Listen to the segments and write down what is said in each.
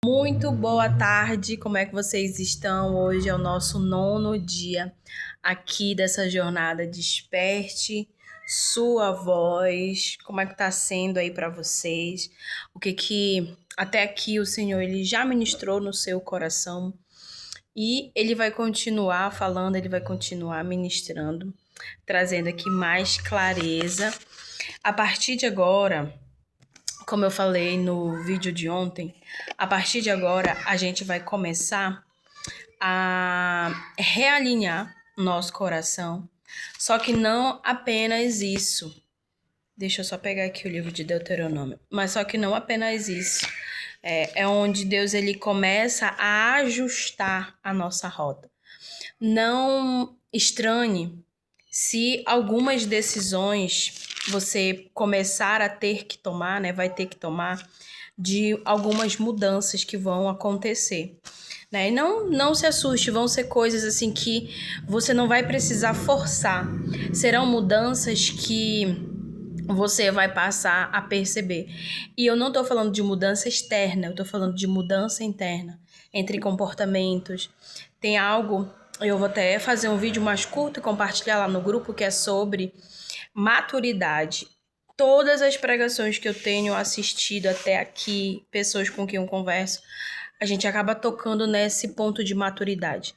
Muito boa tarde, como é que vocês estão? Hoje é o nosso 9º dia aqui dessa jornada Desperte Sua Voz. Como é que tá sendo aí para vocês? O que até aqui o Senhor ele já ministrou no seu coração e ele vai continuar falando, ele vai continuar ministrando, trazendo aqui mais clareza. A partir de agora, como eu falei no vídeo de ontem, a partir de agora a gente vai começar a realinhar nosso coração. Só que não apenas isso. Deixa eu só pegar aqui o livro de Deuteronômio. Mas só que não apenas isso. É onde Deus ele começa a ajustar a nossa rota. Não estranhe se algumas decisões você começar a ter que tomar, né, vai ter que tomar, de algumas mudanças que vão acontecer, né? E não se assuste, vão ser coisas assim que você não vai precisar forçar. Serão mudanças que você vai passar a perceber. E eu não tô falando de mudança externa, eu tô falando de mudança interna, entre comportamentos. Tem algo, eu vou até fazer um vídeo mais curto e compartilhar lá no grupo, que é sobre maturidade. Todas as pregações que eu tenho assistido até aqui, pessoas com quem eu converso, a gente acaba tocando nesse ponto de maturidade.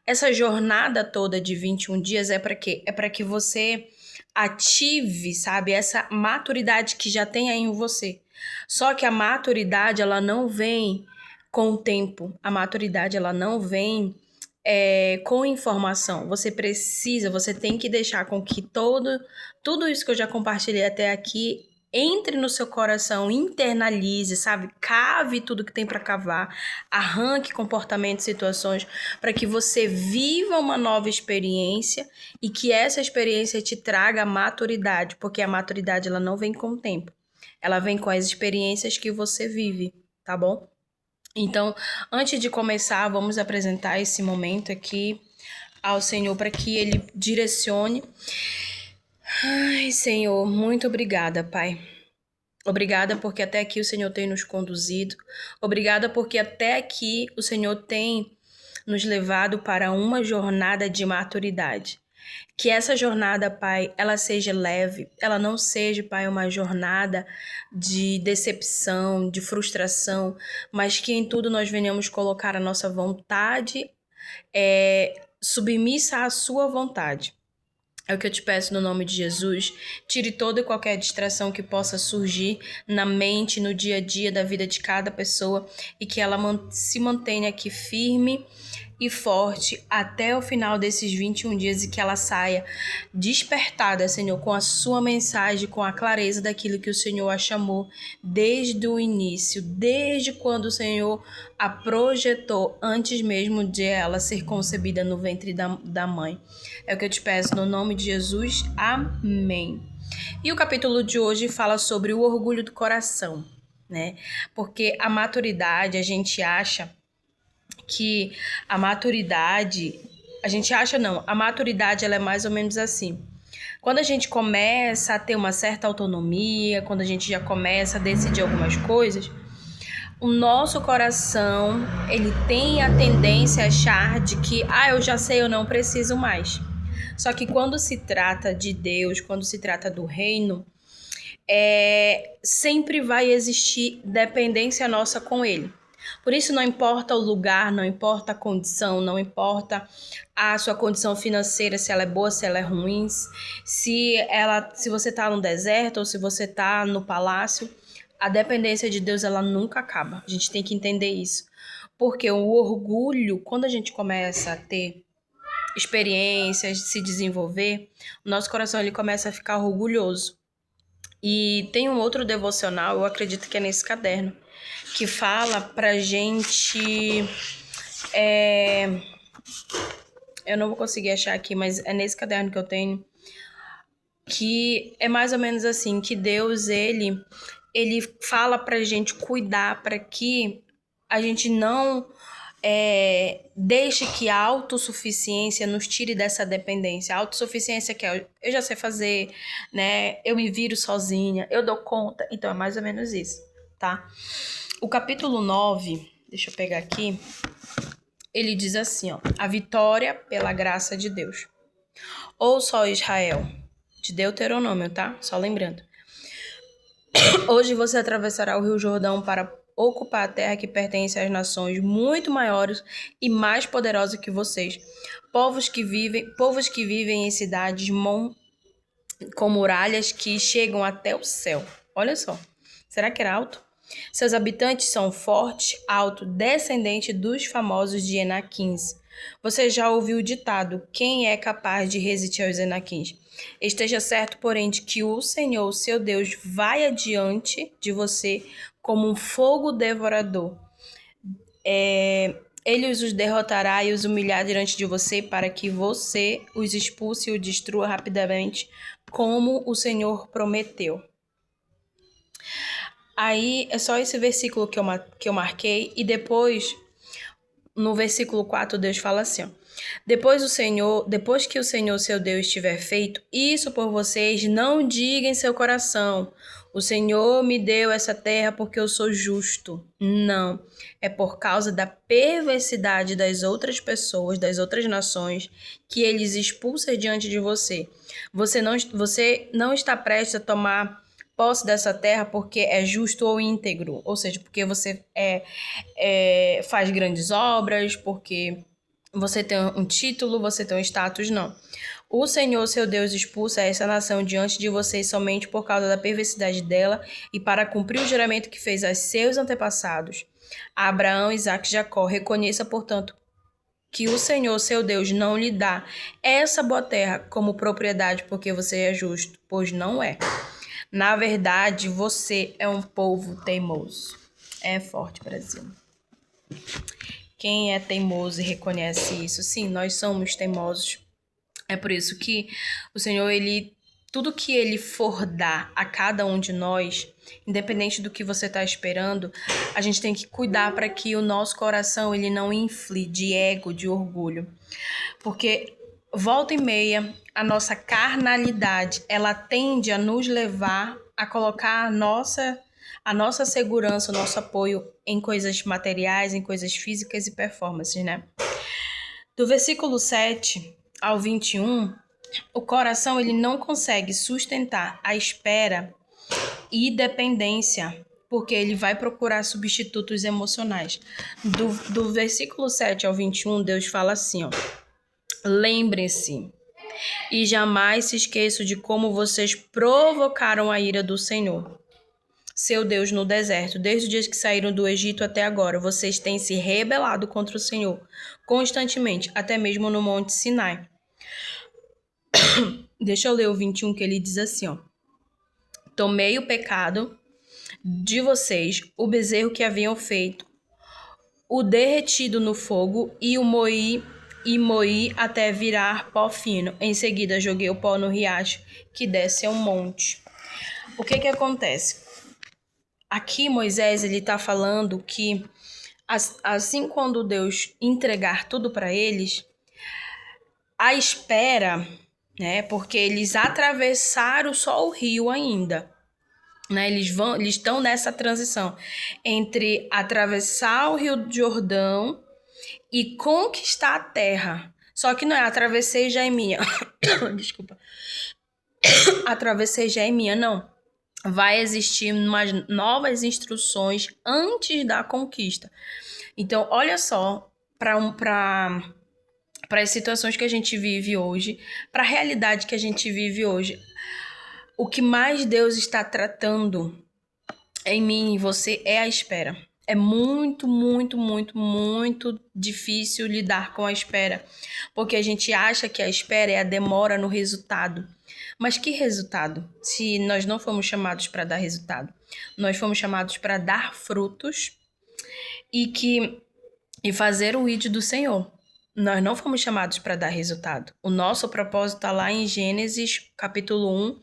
Essa jornada toda de 21 dias é para quê? É para que você ative, sabe, essa maturidade que já tem aí em você. Só que a maturidade, ela não vem com o tempo. A maturidade, ela não vem com informação. Você tem que deixar com que tudo isso que eu já compartilhei até aqui entre no seu coração, internalize, sabe? Cave tudo que tem para cavar, arranque comportamentos, situações, para que você viva uma nova experiência e que essa experiência te traga maturidade, porque a maturidade ela não vem com o tempo, ela vem com as experiências que você vive, tá bom? Então, antes de começar, vamos apresentar esse momento aqui ao Senhor para que Ele direcione. Ai, Senhor, muito obrigada, Pai. Obrigada porque até aqui o Senhor tem nos conduzido. Obrigada porque até aqui o Senhor tem nos levado para uma jornada de maturidade. Que essa jornada, Pai, ela seja leve, ela não seja, Pai, uma jornada de decepção, de frustração, mas que em tudo nós venhamos colocar a nossa vontade submissa à sua vontade. É o que eu te peço no nome de Jesus. Tire toda e qualquer distração que possa surgir na mente, no dia a dia da vida de cada pessoa e que ela se mantenha aqui firme e forte até o final desses 21 dias e que ela saia despertada, Senhor, com a sua mensagem, com a clareza daquilo que o Senhor a chamou desde o início, desde quando o Senhor a projetou antes mesmo de ela ser concebida no ventre da mãe. É o que eu te peço no nome de Jesus. Amém. E o capítulo de hoje fala sobre o orgulho do coração, né? Porque a maturidade, a gente acha que a maturidade ela é mais ou menos assim. Quando a gente começa a ter uma certa autonomia, quando a gente já começa a decidir algumas coisas, o nosso coração, ele tem a tendência a achar de que, eu já sei, eu não preciso mais. Só que quando se trata de Deus, quando se trata do reino, sempre vai existir dependência nossa com Ele. Por isso não importa o lugar, não importa a condição, não importa a sua condição financeira, se ela é boa, se ela é ruim, se você está no deserto ou se você está no palácio, a dependência de Deus ela nunca acaba. A gente tem que entender isso. Porque o orgulho, quando a gente começa a ter experiências, se desenvolver, o nosso coração ele começa a ficar orgulhoso. E tem um outro devocional, eu acredito que é nesse caderno, que fala pra gente... eu não vou conseguir achar aqui, mas é nesse caderno que eu tenho, que é mais ou menos assim, que Deus, ele fala pra gente cuidar para que a gente não deixe que a autossuficiência nos tire dessa dependência. A autossuficiência que eu já sei fazer, né? Eu me viro sozinha, eu dou conta. Então é mais ou menos isso, tá? O capítulo 9 Deixa eu pegar aqui. Ele diz assim, ó: a vitória pela graça de Deus. Ouça, ó Israel, de Deuteronômio, tá? Só lembrando. Hoje você atravessará o Rio Jordão para ocupar a terra que pertence às nações muito maiores e mais poderosas que vocês. Povos que vivem em cidades com muralhas que chegam até o céu. Olha só. Será que era alto? Seus habitantes são fortes, altos, descendentes dos famosos de Enaquins. Você já ouviu o ditado: quem é capaz de resistir aos Enaquins? Esteja certo, porém, de que o Senhor, seu Deus, vai adiante de você como um fogo devorador. Ele os derrotará e os humilhar diante de você para que você os expulse e o destrua rapidamente, como o Senhor prometeu. Aí é só esse versículo que eu marquei, e depois, no versículo 4, Deus fala assim, ó: depois que o Senhor seu Deus tiver feito isso por vocês, não diga em seu coração: o Senhor me deu essa terra porque eu sou justo. Não, é por causa da perversidade das outras pessoas, das outras nações, que eles expulsam diante de você. Você não está prestes a tomar posse dessa terra porque é justo ou íntegro, ou seja, porque você faz grandes obras, porque você tem um título, você tem um status, não. O Senhor, seu Deus, expulsa essa nação diante de vocês somente por causa da perversidade dela e para cumprir o juramento que fez a seus antepassados, a Abraão, Isaque e Jacó. Reconheça, portanto, que o Senhor, seu Deus, não lhe dá essa boa terra como propriedade porque você é justo, pois não é. Na verdade, você é um povo teimoso. É forte, Brasil. Quem é teimoso e reconhece isso? Sim, nós somos teimosos. É por isso que o Senhor, tudo que Ele for dar a cada um de nós, independente do que você está esperando, a gente tem que cuidar para que o nosso coração ele não infle de ego, de orgulho. Porque volta e meia, a nossa carnalidade, ela tende a nos levar a colocar a nossa segurança, o nosso apoio em coisas materiais, em coisas físicas e performances, né? Do versículo 7 ao 21, o coração ele não consegue sustentar a espera e dependência, porque ele vai procurar substitutos emocionais. Do versículo 7 ao 21, Deus fala assim, ó: lembrem-se e jamais se esqueçam de como vocês provocaram a ira do Senhor, seu Deus, no deserto. Desde o dia que saíram do Egito até agora, vocês têm se rebelado contra o Senhor constantemente, até mesmo no Monte Sinai. Deixa eu ler o 21, que ele diz assim, ó: tomei o pecado de vocês, o bezerro que haviam feito, o derretido no fogo, e o moí até virar pó fino. Em seguida, joguei o pó no riacho que desce ao monte. O que acontece? Aqui Moisés ele está falando que assim quando Deus entregar tudo para eles, a espera, né? Porque eles atravessaram só o rio ainda, né? Eles estão nessa transição entre atravessar o Rio Jordão e conquistar a terra. Só que não é atravessei já é minha. Desculpa. Atravessei já é minha, não. Vai existir umas novas instruções antes da conquista. Então, olha só, para as situações que a gente vive hoje, para a realidade que a gente vive hoje, o que mais Deus está tratando em mim e você é a espera. É muito, muito, muito, muito difícil lidar com a espera, porque a gente acha que a espera é a demora no resultado. Mas que resultado? Se nós não fomos chamados para dar resultado, nós fomos chamados para dar frutos e fazer o ID do Senhor. Nós não fomos chamados para dar resultado. O nosso propósito está lá em Gênesis, capítulo 1,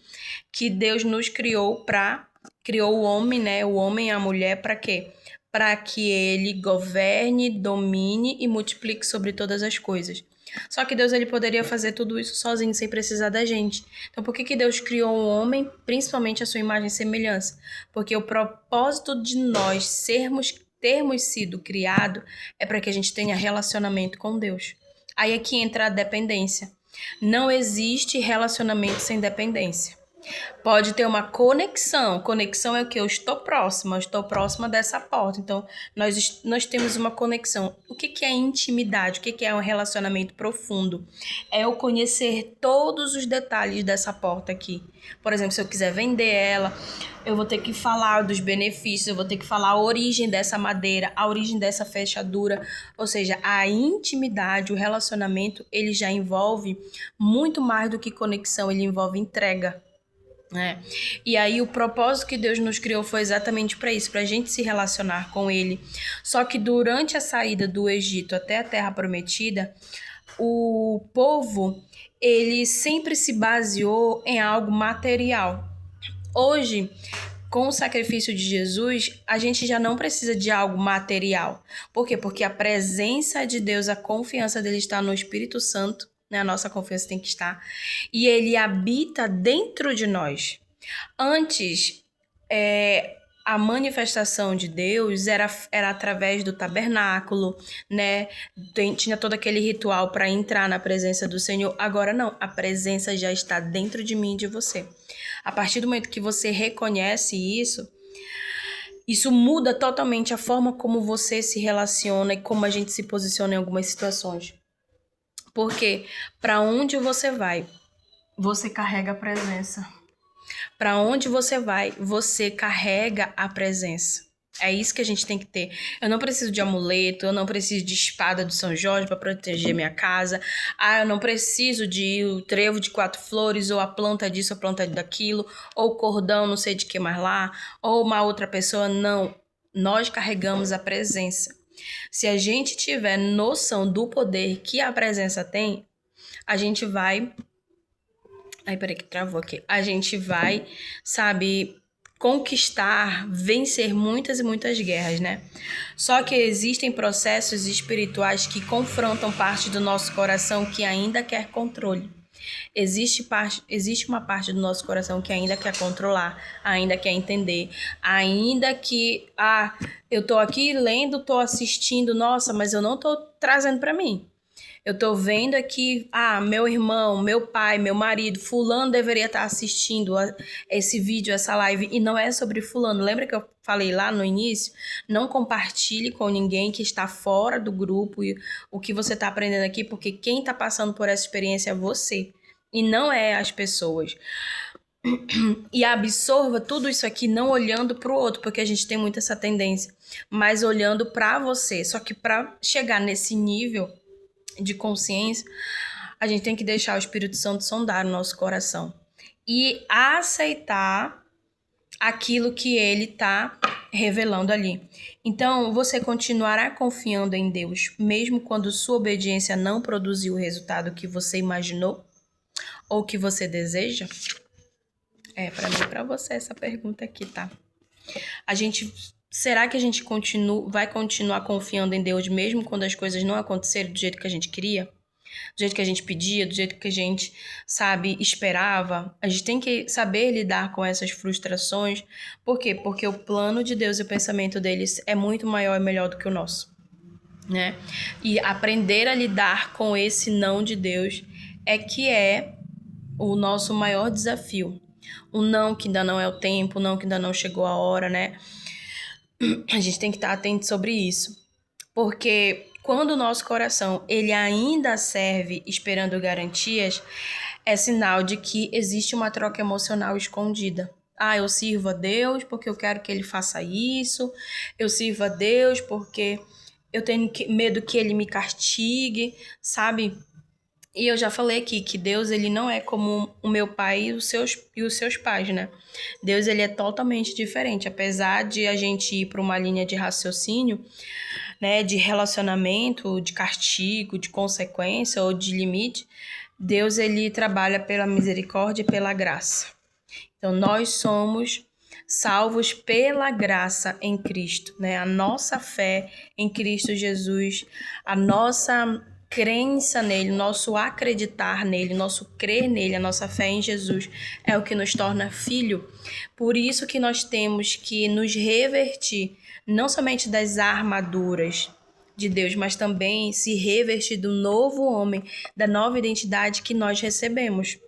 que Deus nos criou o homem, né? O homem e a mulher, para quê? Para que ele governe, domine e multiplique sobre todas as coisas. Só que Deus ele poderia fazer tudo isso sozinho, sem precisar da gente. Então, por que Deus criou o homem, principalmente a sua imagem e semelhança? Porque o propósito de nós sermos termos sido criados é para que a gente tenha relacionamento com Deus. Aí é que entra a dependência. Não existe relacionamento sem dependência. Pode ter uma conexão. Conexão é o que? Eu estou próxima dessa porta. Então, nós temos uma conexão. O que é intimidade? O que é um relacionamento profundo? É eu conhecer todos os detalhes dessa porta aqui. Por exemplo, se eu quiser vender ela, eu vou ter que falar dos benefícios, eu vou ter que falar a origem dessa madeira, a origem dessa fechadura. Ou seja, a intimidade, o relacionamento, ele já envolve muito mais do que conexão, ele envolve entrega. E aí o propósito que Deus nos criou foi exatamente para isso, para a gente se relacionar com Ele. Só que durante a saída do Egito até a Terra Prometida, o povo, ele sempre se baseou em algo material. Hoje, com o sacrifício de Jesus, a gente já não precisa de algo material. Por quê? Porque a presença de Deus, a confiança dele está no Espírito Santo, né? A nossa confiança tem que estar. E ele habita dentro de nós. Antes, a manifestação de Deus era através do tabernáculo, né? Tinha todo aquele ritual para entrar na presença do Senhor. Agora não, a presença já está dentro de mim e de você. A partir do momento que você reconhece isso muda totalmente a forma como você se relaciona e como a gente se posiciona em algumas situações. Porque para onde você vai, você carrega a presença. Para onde você vai, você carrega a presença. É isso que a gente tem que ter. Eu não preciso de amuleto, eu não preciso de espada do São Jorge para proteger minha casa. Eu não preciso de o trevo de 4 flores, ou a planta disso, a planta daquilo, ou cordão, não sei de que mais lá, ou uma outra pessoa. Não. Nós carregamos a presença. Se a gente tiver noção do poder que a presença tem, a gente vai... peraí que travou aqui. A gente vai, conquistar, vencer muitas e muitas guerras, né? Só que existem processos espirituais que confrontam parte do nosso coração que ainda quer controle. Existe uma parte do nosso coração que ainda quer controlar, ainda quer entender, ainda que, eu tô aqui lendo, tô assistindo, nossa, mas eu não tô trazendo para mim. Eu tô vendo aqui, meu irmão, meu pai, meu marido, fulano deveria estar assistindo esse vídeo, essa live, e não é sobre fulano. Lembra que eu falei lá no início? Não compartilhe com ninguém que está fora do grupo e o que você está aprendendo aqui, porque quem está passando por essa experiência é você, e não é as pessoas. E absorva tudo isso aqui não olhando para o outro, porque a gente tem muito essa tendência, mas olhando para você. Só que para chegar nesse nível de consciência, a gente tem que deixar o Espírito Santo sondar o nosso coração e aceitar aquilo que ele está revelando ali. Então, você continuará confiando em Deus, mesmo quando sua obediência não produziu o resultado que você imaginou ou que você deseja? Para mim e para você essa pergunta aqui, tá? Será que a gente vai continuar confiando em Deus mesmo quando as coisas não acontecerem do jeito que a gente queria? Do jeito que a gente pedia, do jeito que a gente, esperava? A gente tem que saber lidar com essas frustrações. Por quê? Porque o plano de Deus e o pensamento deles é muito maior e melhor do que o nosso, né? E aprender a lidar com esse não de Deus é o nosso maior desafio. O não que ainda não é o tempo, o não que ainda não chegou a hora, né? A gente tem que estar atento sobre isso. Porque quando o nosso coração ele ainda serve esperando garantias, é sinal de que existe uma troca emocional escondida. Eu sirvo a Deus porque eu quero que ele faça isso. Eu sirvo a Deus porque eu tenho medo que ele me castigue, sabe? E eu já falei aqui que Deus ele não é como o meu pai e os seus pais, né? Deus ele é totalmente diferente. Apesar de a gente ir para uma linha de raciocínio, né, de relacionamento, de castigo, de consequência ou de limite, Deus ele trabalha pela misericórdia e pela graça. Então nós somos salvos pela graça em Cristo, né? A nossa fé em Cristo Jesus, a nossa crença nele, nosso acreditar nele, nosso crer nele, a nossa fé em Jesus é o que nos torna filho. Por isso que nós temos que nos revertir não somente das armaduras de Deus, mas também se revestir do novo homem, da nova identidade que nós recebemos.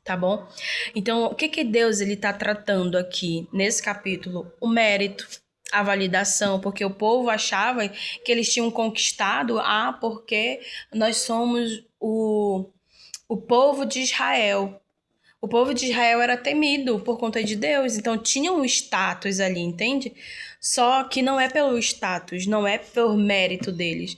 Tá bom? Então, o que Deus ele está tratando aqui nesse capítulo? O mérito, a validação, porque o povo achava que eles tinham conquistado, porque nós somos o povo de Israel. O povo de Israel era temido por conta de Deus, então tinha um status ali, entende? Só que não é pelo status, não é pelo mérito deles,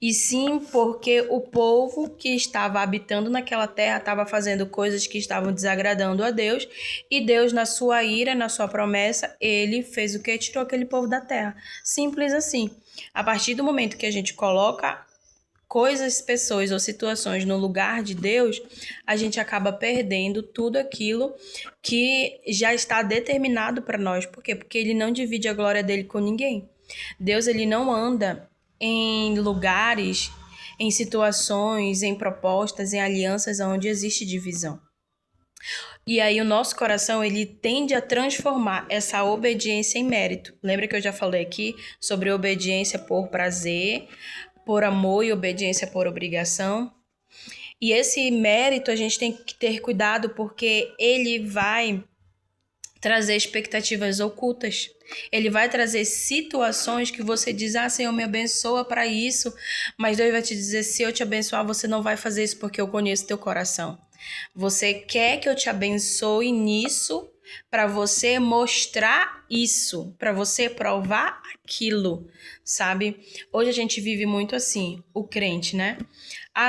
e sim porque o povo que estava habitando naquela terra estava fazendo coisas que estavam desagradando a Deus, e Deus, na sua ira, na sua promessa, ele fez o quê? Tirou aquele povo da terra. Simples assim. A partir do momento que a gente coloca coisas, pessoas ou situações no lugar de Deus, a gente acaba perdendo tudo aquilo que já está determinado para nós. Por quê? Porque ele não divide a glória dele com ninguém. Deus, ele não anda em lugares, em situações, em propostas, em alianças onde existe divisão. E aí o nosso coração, ele tende a transformar essa obediência em mérito. Lembra que eu já falei aqui sobre obediência por prazer, por amor e obediência por obrigação? E esse mérito a gente tem que ter cuidado, porque ele vai trazer expectativas ocultas. Ele vai trazer situações que você diz, Senhor, me abençoa para isso, mas Deus vai te dizer, se eu te abençoar, você não vai fazer isso porque eu conheço teu coração. Você quer que eu te abençoe nisso para você mostrar isso, para você provar aquilo, sabe? Hoje a gente vive muito assim, o crente, né?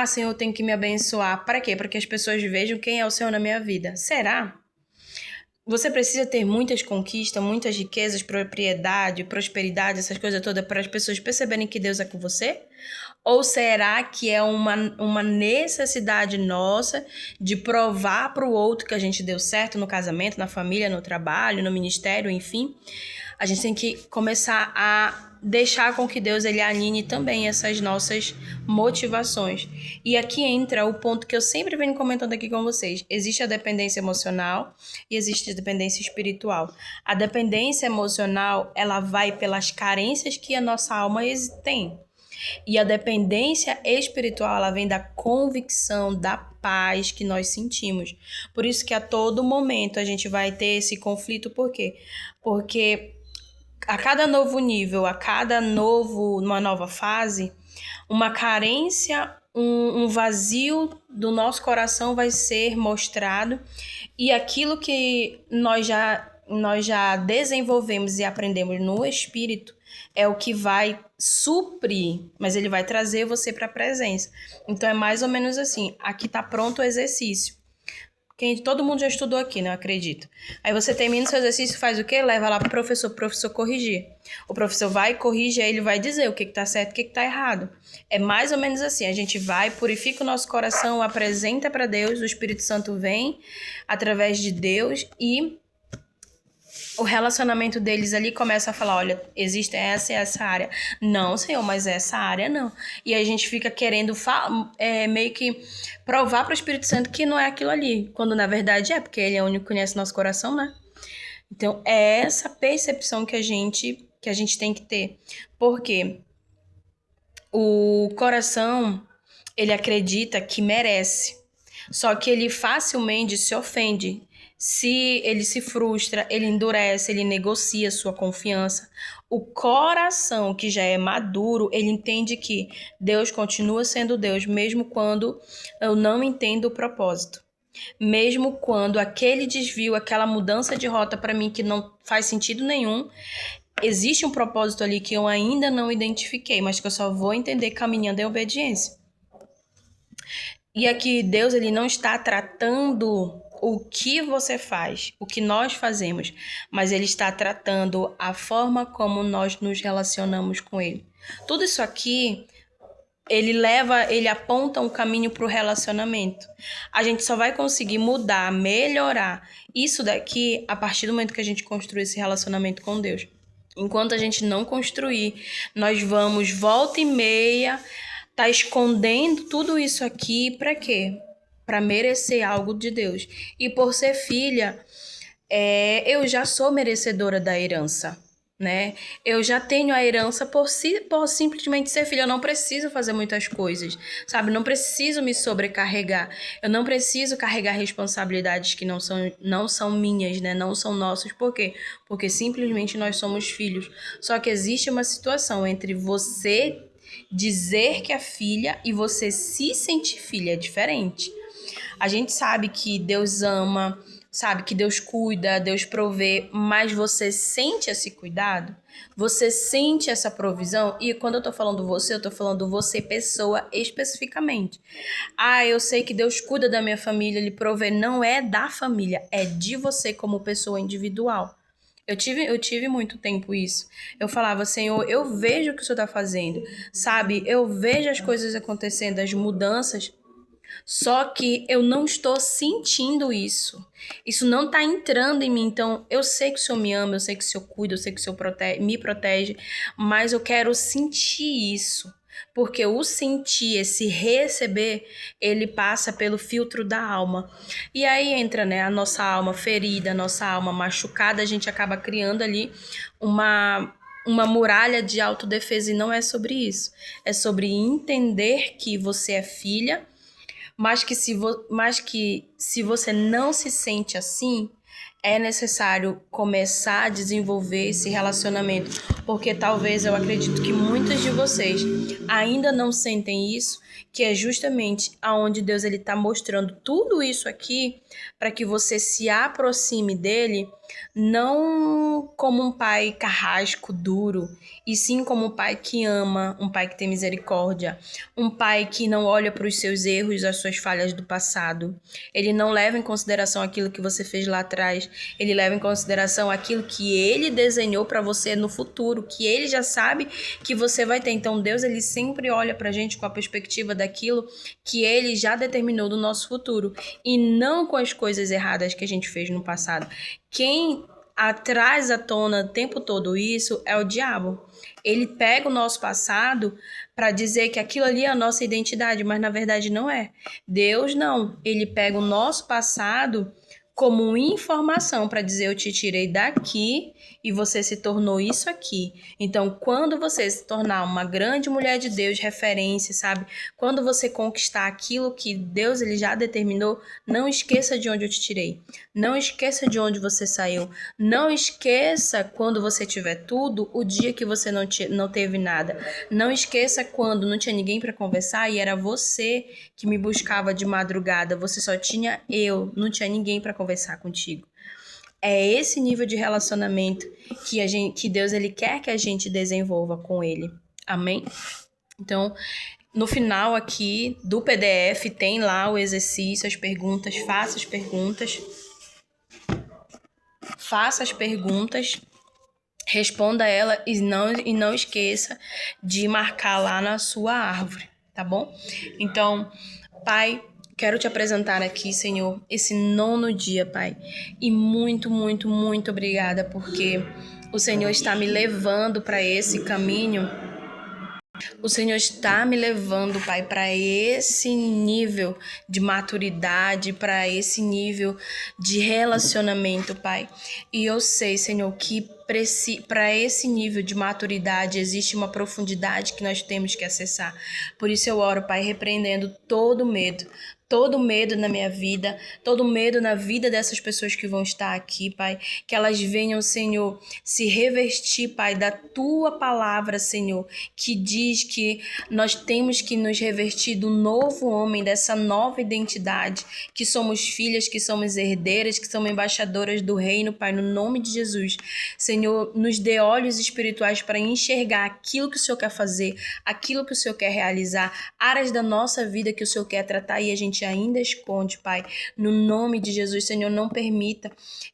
Senhor, eu tenho que me abençoar. Para quê? Para que as pessoas vejam quem é o Senhor na minha vida. Será? Você precisa ter muitas conquistas, muitas riquezas, propriedade, prosperidade, essas coisas todas para as pessoas perceberem que Deus é com você? Ou será que é uma necessidade nossa de provar para o outro que a gente deu certo no casamento, na família, no trabalho, no ministério, enfim? A gente tem que começar a deixar com que Deus ele alinhe também essas nossas motivações. E aqui entra o ponto que eu sempre venho comentando aqui com vocês. Existe a dependência emocional e existe a dependência espiritual. A dependência emocional, ela vai pelas carências que a nossa alma tem. E a dependência espiritual, ela vem da convicção, da paz que nós sentimos. Por isso que a todo momento a gente vai ter esse conflito. Por quê? Porque a cada novo nível, uma nova fase, uma carência, um vazio do nosso coração vai ser mostrado, e aquilo que nós já desenvolvemos e aprendemos no espírito é o que vai suprir, mas ele vai trazer você para a presença. Então é mais ou menos assim, aqui está pronto o exercício. Todo mundo já estudou aqui, né? Eu acredito. Aí você termina o seu exercício, faz o quê? Leva lá pro professor corrigir. O professor vai, corrige, aí ele vai dizer o que tá certo e o que tá errado. É mais ou menos assim, a gente vai, purifica o nosso coração, apresenta para Deus, o Espírito Santo vem através de Deus e o relacionamento deles ali começa a falar, olha, existe essa e essa área. Não, Senhor, mas essa área não. E a gente fica querendo meio que provar para o Espírito Santo que não é aquilo ali, quando na verdade é, porque ele é o único que conhece nosso coração, né? Então, é essa percepção que a gente tem que ter. Porque o coração, ele acredita que merece, só que ele facilmente se ofende. Se ele se frustra, ele endurece, ele negocia sua confiança. O coração, que já é maduro, ele entende que Deus continua sendo Deus, mesmo quando eu não entendo o propósito. Mesmo quando aquele desvio, aquela mudança de rota para mim que não faz sentido nenhum, existe um propósito ali que eu ainda não identifiquei, mas que eu só vou entender caminhando em obediência. E aqui Deus, ele não está tratando o que você faz, o que nós fazemos, mas ele está tratando a forma como nós nos relacionamos com ele. Tudo isso aqui, ele aponta um caminho para o relacionamento. A gente só vai conseguir mudar, melhorar isso daqui a partir do momento que a gente construir esse relacionamento com Deus. Enquanto a gente não construir, nós vamos volta e meia tá escondendo tudo isso aqui para quê? Para merecer algo de Deus. E por ser filha, eu já sou merecedora da herança. né? Eu já tenho a herança por simplesmente ser filha. Eu não preciso fazer muitas coisas, sabe? Não preciso me sobrecarregar. Eu não preciso carregar responsabilidades que não são minhas, né? Não são nossas. Por quê? Porque simplesmente nós somos filhos. Só que existe uma situação entre você dizer que é filha e você se sentir filha. É diferente. A gente sabe que Deus ama, sabe que Deus cuida, Deus provê, mas você sente esse cuidado? Você sente essa provisão? E quando eu tô falando você, eu tô falando você, pessoa, especificamente. Ah, eu sei que Deus cuida da minha família, Ele provê. Não é da família, é de você como pessoa individual. Eu tive muito tempo isso. Eu falava, Senhor, eu vejo o que o Senhor está fazendo, sabe? Eu vejo as coisas acontecendo, as mudanças, só que eu não estou sentindo isso. Isso não está entrando em mim. Então, eu sei que o Senhor me ama, eu sei que o Senhor cuida, eu sei que o Senhor me protege, mas eu quero sentir isso. Porque o sentir, esse receber, ele passa pelo filtro da alma. E aí entra, né, a nossa alma ferida, a nossa alma machucada, a gente acaba criando ali uma muralha de autodefesa, e não é sobre isso. É sobre entender que você é filha, mas que se você não se sente assim, é necessário começar a desenvolver esse relacionamento, porque talvez eu acredito que muitos de vocês ainda não sentem isso, que é justamente aonde Deus ele está mostrando tudo isso aqui para que você se aproxime dele, não como um pai carrasco, duro, e sim como um pai que ama, um pai que tem misericórdia, um pai que não olha para os seus erros, as suas falhas do passado. Ele não leva em consideração aquilo que você fez lá atrás, ele leva em consideração aquilo que ele desenhou para você no futuro, que ele já sabe que você vai ter. Então Deus ele sempre olha para a gente com a perspectiva daquilo que ele já determinou do nosso futuro, e não com as coisas erradas que a gente fez no passado. Quem traz à tona o tempo todo isso é o diabo. Ele pega o nosso passado para dizer que aquilo ali é a nossa identidade, mas na verdade não é. Deus não. Ele pega o nosso passado como informação para dizer: eu te tirei daqui e você se tornou isso aqui. Então, quando você se tornar uma grande mulher de Deus, referência, sabe? Quando você conquistar aquilo que Deus ele já determinou, não esqueça de onde eu te tirei. Não esqueça de onde você saiu. Não esqueça quando você tiver tudo, o dia que você não teve nada. Não esqueça quando não tinha ninguém para conversar e era você que me buscava de madrugada. Você só tinha eu, não tinha ninguém para conversar contigo. É esse nível de relacionamento que Deus ele quer que a gente desenvolva com ele. Amém? Então, no final aqui do PDF tem lá o exercício, as perguntas, faça as perguntas, responda ela e não esqueça de marcar lá na sua árvore, tá bom? Então, Pai, quero te apresentar aqui, Senhor, esse 9º dia, Pai. E muito, muito, muito obrigada, porque o Senhor está me levando para esse caminho. O Senhor está me levando, Pai, para esse nível de maturidade, para esse nível de relacionamento, Pai. E eu sei, Senhor, que para esse nível de maturidade existe uma profundidade que nós temos que acessar. Por isso eu oro, Pai, repreendendo todo medo na minha vida, todo medo na vida dessas pessoas que vão estar aqui, Pai, que elas venham, Senhor, se revestir, Pai, da Tua palavra, Senhor, que diz que nós temos que nos revestir do novo homem, dessa nova identidade, que somos filhas, que somos herdeiras, que somos embaixadoras do reino, Pai, no nome de Jesus. Senhor, nos dê olhos espirituais para enxergar aquilo que o Senhor quer fazer, aquilo que o Senhor quer realizar, áreas da nossa vida que o Senhor quer tratar e a gente ainda esconde, Pai. No nome de Jesus, Senhor, não permita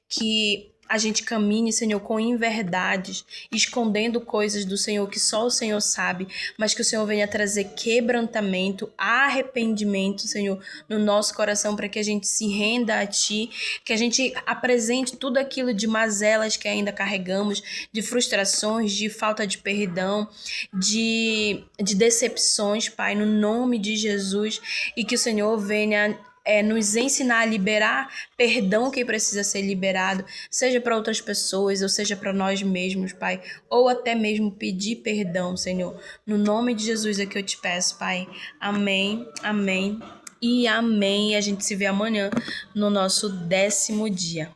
que a gente caminhe, Senhor, com inverdades, escondendo coisas do Senhor que só o Senhor sabe, mas que o Senhor venha trazer quebrantamento, arrependimento, Senhor, no nosso coração, para que a gente se renda a Ti, que a gente apresente tudo aquilo de mazelas que ainda carregamos, de frustrações, de falta de perdão, de decepções, Pai, no nome de Jesus, e que o Senhor venha nos ensinar a liberar perdão que precisa ser liberado, seja para outras pessoas ou seja para nós mesmos, Pai, ou até mesmo pedir perdão, Senhor. No nome de Jesus é que eu te peço, Pai. Amém, amém e amém. E a gente se vê amanhã no nosso 10º dia.